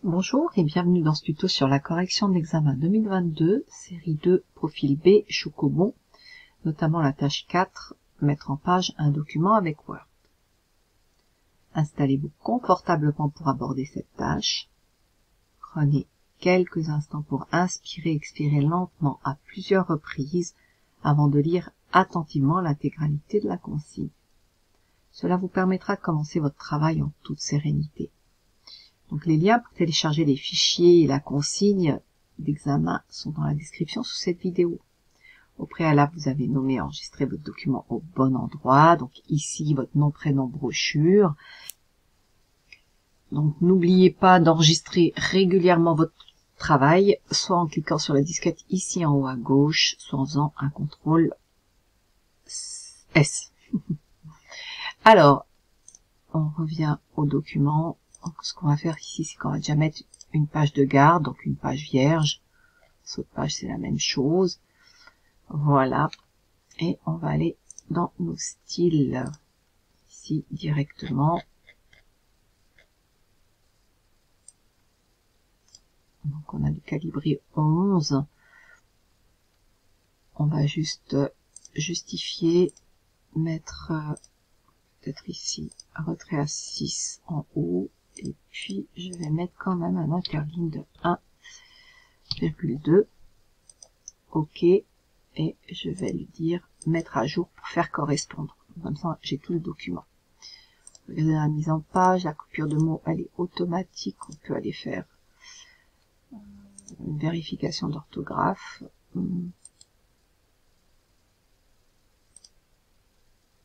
Bonjour et bienvenue dans ce tuto sur la correction de l'examen 2022, série 2, profil B, Chocobon, notamment la tâche 4, mettre en page un document avec Word. Installez-vous confortablement pour aborder cette tâche. Prenez quelques instants pour inspirer et expirer lentement à plusieurs reprises avant de lire attentivement l'intégralité de la consigne. Cela vous permettra de commencer votre travail en toute sérénité. Donc les liens pour télécharger les fichiers et la consigne d'examen sont dans la description sous cette vidéo. Au préalable, vous avez nommé et enregistré votre document au bon endroit. Donc ici, votre nom, prénom, brochure. Donc n'oubliez pas d'enregistrer régulièrement votre travail, soit en cliquant sur la disquette ici en haut à gauche, soit en faisant un CTRL S. Alors, on revient au document. Donc, ce qu'on va faire ici, c'est qu'on va déjà mettre une page de garde, donc une page vierge. Saut de page, c'est la même chose. Voilà. Et on va aller dans nos styles, ici, directement. Donc, on a du calibré 11. On va juste justifier, mettre peut-être ici, un retrait à 6 en haut. Et puis, je vais mettre quand même un interligne de 1,2. OK. Et je vais lui dire mettre à jour pour faire correspondre. Comme ça, j'ai tout le document. Regardez la mise en page, la coupure de mots, elle est automatique. On peut aller faire une vérification d'orthographe.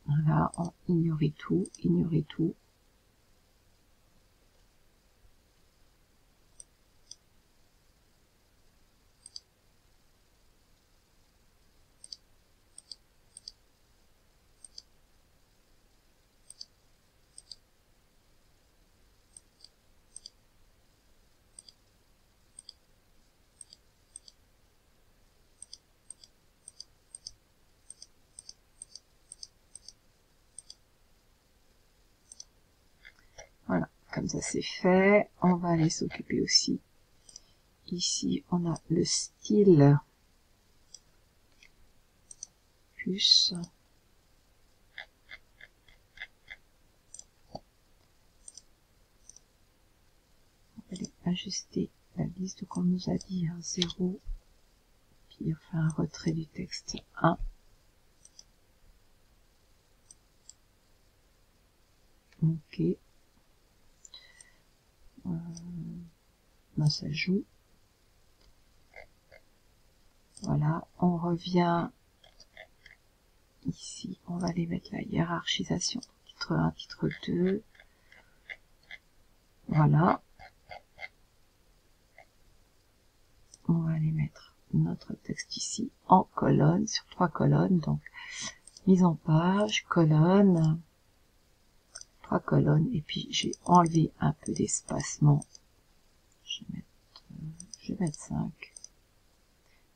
Voilà, ignorer tout, ignorer tout. Voilà, comme ça c'est fait. On va aller s'occuper aussi. Ici, on a le style plus. On va aller ajuster la liste qu'on nous a dit, 0. Puis on fait un retrait du texte 1. OK. Ça joue. Voilà, on revient ici, on va aller mettre la hiérarchisation, titre 1, titre 2, voilà, on va aller mettre notre texte ici en colonne, sur 3 colonnes, donc mise en page, colonne, 3 colonnes, et puis j'ai enlevé un peu d'espacement, je vais mettre 5,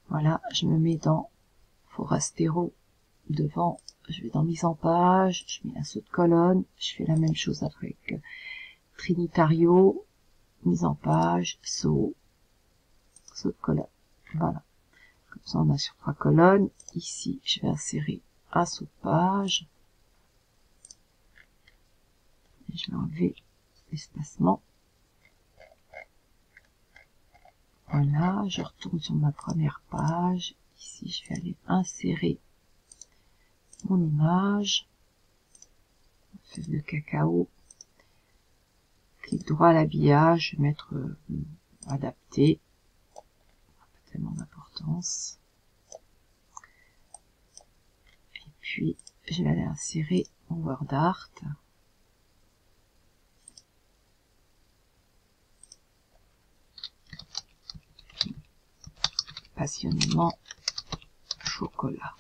voilà, je me mets dans Forastero, devant, je vais dans mise en page, je mets un saut de colonne, je fais la même chose avec Trinitario, mise en page, saut de colonne. Voilà. Comme ça, on a sur 3 colonnes. Ici, je vais insérer un saut de page. Et je vais enlever l'espacement. Voilà, je retourne sur ma première page. Ici, je vais aller insérer mon image, feuille de cacao, clic droit à l'habillage, je vais mettre adapté, pas tellement d'importance, et puis je vais aller insérer mon word art, passionnément chocolat.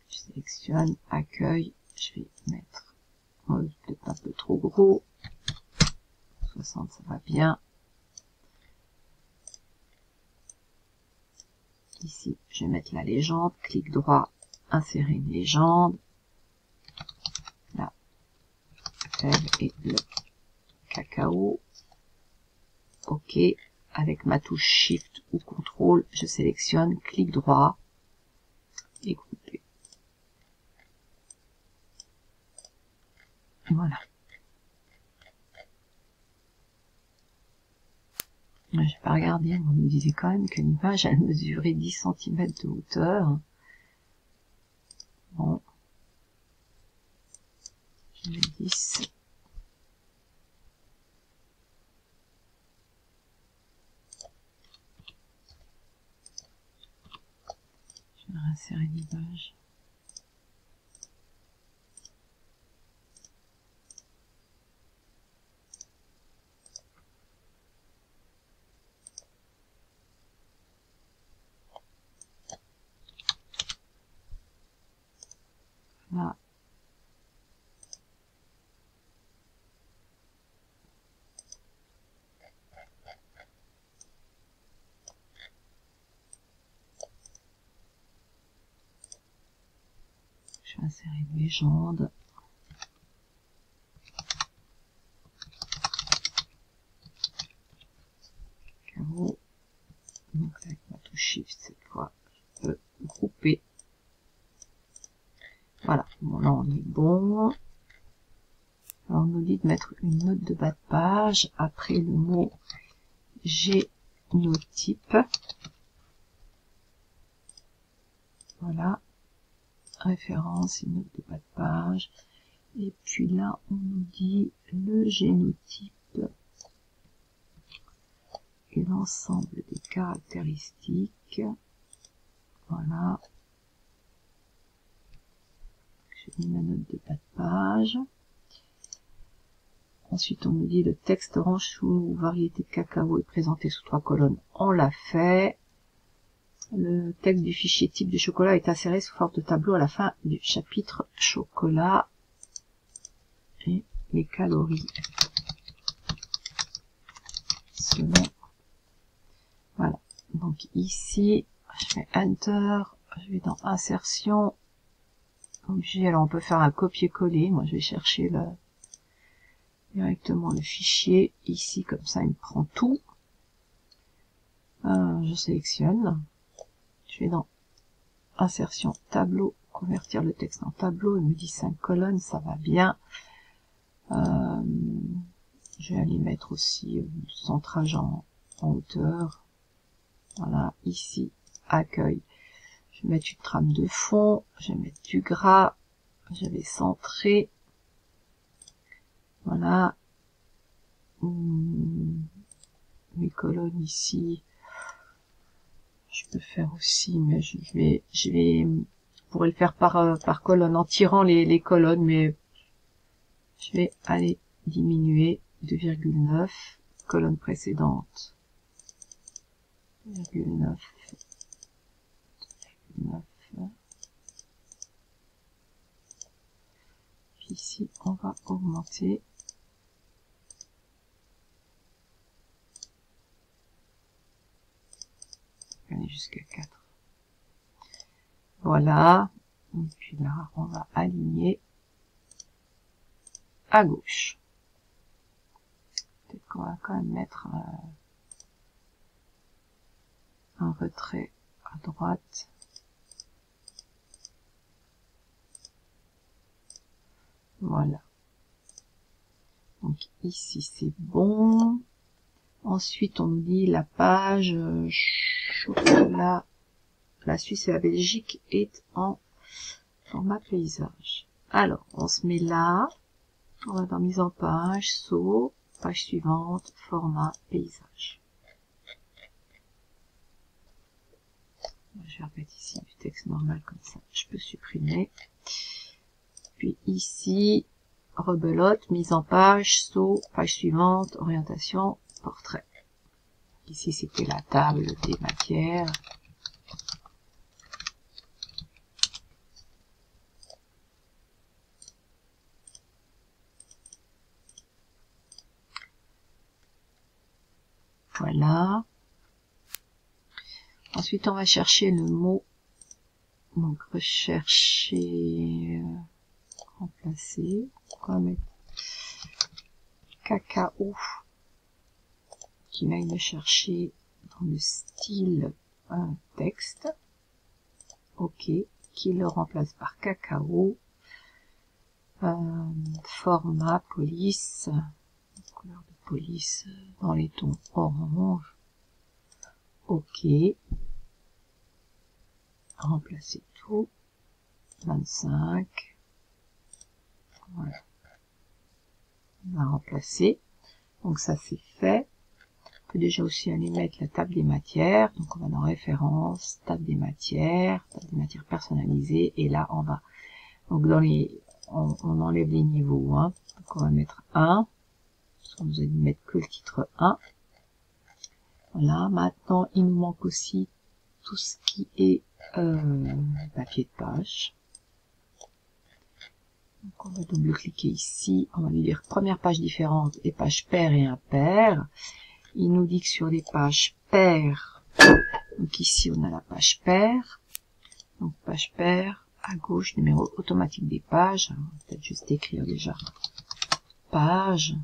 Je sélectionne, accueil, je vais mettre, peut-être un peu trop gros, 60 ça va bien. Ici, je vais mettre la légende, clic droit, insérer une légende, la fève et le cacao, OK. Avec ma touche Shift ou CTRL, je sélectionne, clic droit et grouper. Voilà. J'ai pas regardé, on nous disait quand même que l'image, elle mesurait 10 cm de hauteur. Bon. Je mets 10. Je vais insérer l'image. Là. Je vais insérer une légende. Carreau. Donc avec ma touche Shift cette fois, je peux grouper. Voilà. Bon là on est bon. Alors, on nous dit de mettre une note de bas de page après le mot génotype. Voilà. Référence, une note de bas de page. Et puis là, on nous dit le génotype et l'ensemble des caractéristiques. Voilà. J'ai mis ma note de bas de page. Ensuite, on nous dit le texte orange sous variété de cacao est présenté sous 3 colonnes. On l'a fait. Le texte du fichier type de chocolat est inséré sous forme de tableau à la fin du chapitre chocolat. Et les calories. Selon. Voilà. Donc ici, je fais Enter. Je vais dans Insertion. Objet. Alors on peut faire un copier-coller. Moi, je vais chercher directement le fichier. Ici, comme ça, il me prend tout. Je sélectionne. Je vais dans Insertion, Tableau, convertir le texte en tableau. Il me dit 5 colonnes, ça va bien. Je vais aller mettre aussi le centrage en hauteur. Voilà, ici, accueil. Je vais mettre une trame de fond. Je vais mettre du gras. Je vais centrer. Voilà. Mes colonnes ici. Je peux faire aussi, mais je pourrais le faire par colonne en tirant les colonnes, mais je vais aller diminuer 2,9 colonne précédente. 2,9. Puis ici, on va augmenter. Aller jusqu'à 4. Voilà. Et puis là, on va aligner à gauche. Peut-être qu'on va quand même mettre un retrait à droite. Voilà. Donc ici, c'est bon. Ensuite, on nous dit la page chocolat. La Suisse et la Belgique est en format paysage. Alors, on se met là. On va dans mise en page, saut, page suivante, format paysage. Je vais remettre ici du texte normal comme ça. Je peux supprimer. Puis ici, rebelote, mise en page, saut, page suivante, orientation, portrait. Ici, c'était la table des matières. Voilà. Ensuite, on va chercher le mot. Donc, rechercher, remplacer. On va mettre cacao. qu'il aille me chercher dans le style texte. OK. Qu'il le remplace par cacao. Format, police. Couleur de police dans les tons orange. OK. Remplacer tout. 25. Voilà. On va remplacer. Donc ça c'est fait. On peut déjà aussi aller mettre la table des matières. Donc on va dans référence, table des matières personnalisées. Et là on va, donc dans les, on enlève les niveaux. Hein. Donc on va mettre 1. Parce qu'on nous a dit mettre que le titre 1. Voilà. Maintenant il nous manque aussi tout ce qui est papier de page. Donc on va double-cliquer ici, on va lui dire première page différente et page paire et impair. Il nous dit que sur les pages paires, donc ici on a la page paire, donc page paire, à gauche numéro automatique des pages, on va peut-être juste écrire déjà page,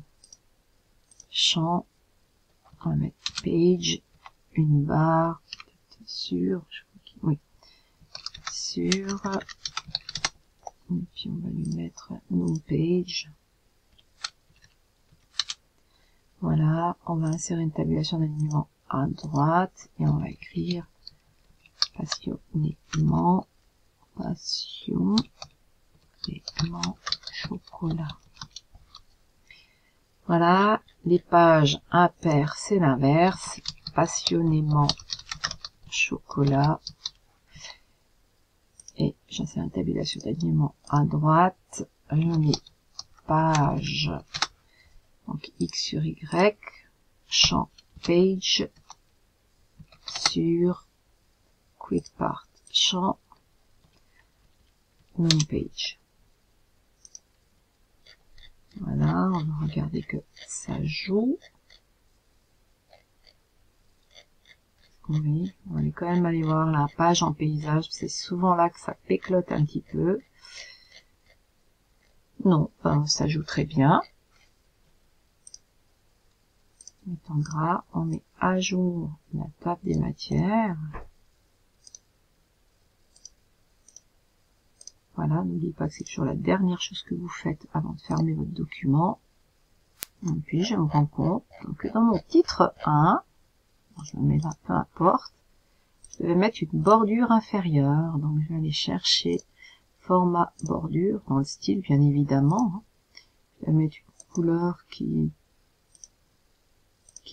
champ, on va mettre page, une barre, sur, oui, sur, et puis on va lui mettre no page. Voilà, on va insérer une tabulation d'alignement à droite et on va écrire passionnément, chocolat. Voilà, les pages impaires c'est l'inverse, passionnément chocolat. Et j'insère une tabulation d'alignement à droite, je mets page, donc X sur Y, champ page, sur quick part, champ, home page. Voilà, on va regarder que ça joue. Oui, on va quand même aller voir la page en paysage, c'est souvent là que ça péclote un petit peu. Non, ben, ça joue très bien. On met en gras, on met à jour la table des matières. Voilà, n'oubliez pas que c'est toujours la dernière chose que vous faites avant de fermer votre document. Et puis je me rends compte que dans mon titre 1, je me mets là, peu importe, je vais mettre une bordure inférieure. Donc je vais aller chercher format bordure, dans le style bien évidemment. Je vais mettre une couleur qui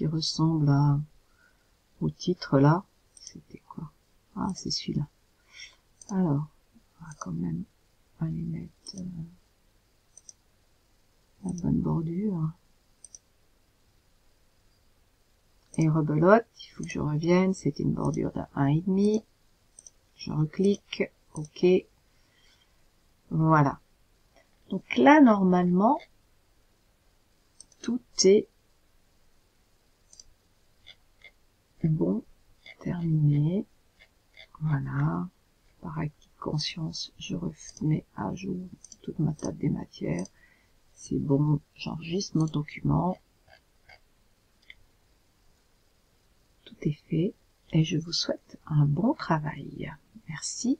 ressemble au titre là. C'était quoi? Ah, c'est celui-là. Alors, on va quand même aller mettre la bonne bordure. Et rebelote, il faut que je revienne, c'était une bordure d'un 1,5. Je reclique, OK. Voilà. Donc là, normalement, tout est bon, terminé. Voilà. Par acquis de conscience, je remets à jour toute ma table des matières. C'est bon, j'enregistre mon document. Tout est fait et je vous souhaite un bon travail. Merci.